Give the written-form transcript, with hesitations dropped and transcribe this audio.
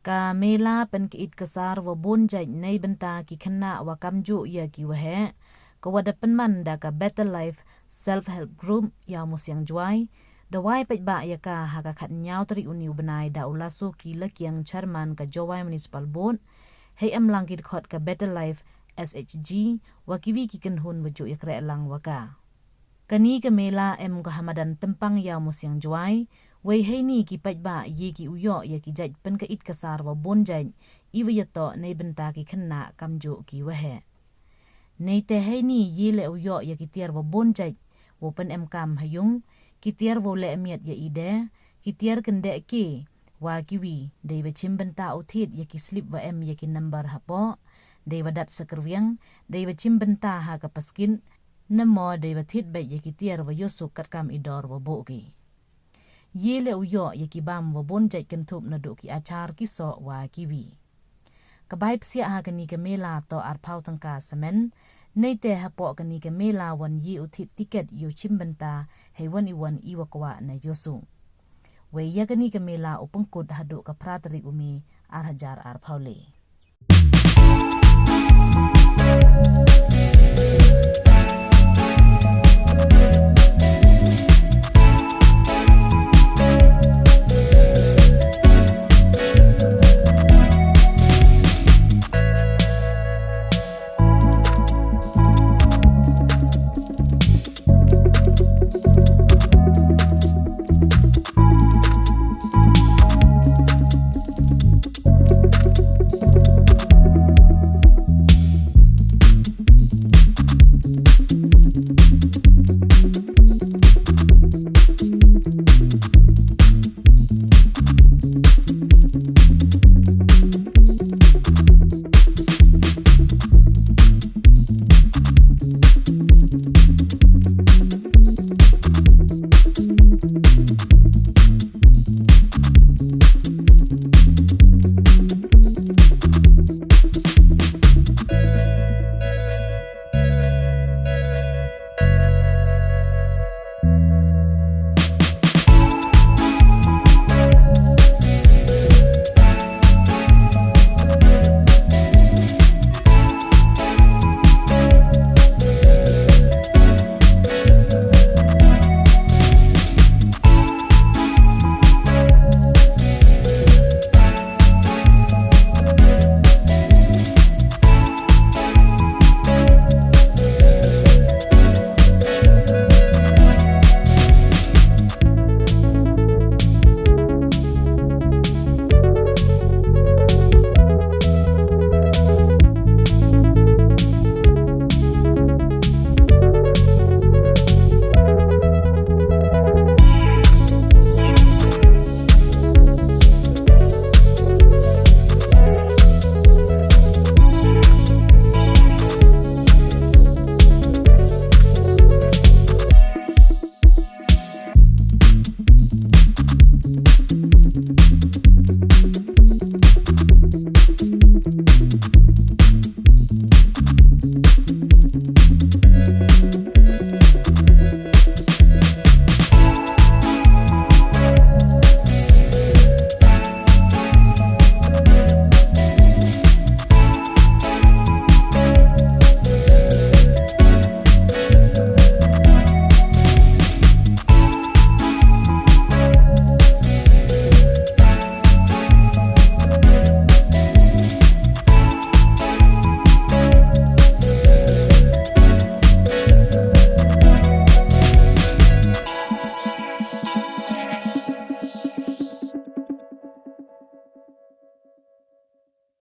ka mela pen ki it kasar wa bonjai nei benta ki khna wa kamju ya ki wa he ka wada penman da ka Better Life Self Help Group ya musyang juai da wai pet ba ya ka ha ka khat nyau tri uniu benai da ulasu ki lakiang chairman ka Jowai Municipal Board hei am lang ki khot ka Better Life SHG wa kiwi ki kan hun waju ya kre lang wa ka kani ka mela em ka hamadan tempang ya musyang juai wei hei ni ki pet ba ye ki uyo ya ki jaj pen ka it kasar wa bonjai iwa ya to nei benta ki khanna kamju ki wa he nei te hei ni ye le uyo ya ki tiar wa bonjai wo pen em kam hayung ki tiar wo le miat ya ide ki tiar kende ki wa kiwi dei ba chim benta uthit ya ki slip wa em ya ki number hapo dei wa dat sakerwiang dei wa chim benta ha ka paskin namo dei wa thit ba ya ki tiar wa yosu kat kam idor wa bo ki ye le uyo ye ki bam wa bonjai kan thup na do ki achar ki so wa kiwi ka bai psia ha kani ka mela to ar phau tangka semen nei te ha po kani ka mela wan ye uthit ticket yu chimbenta hei wan iwa kwa na yosu we ya kani ka mela upangkut hadu ka pratri umi ar hajar ar phau le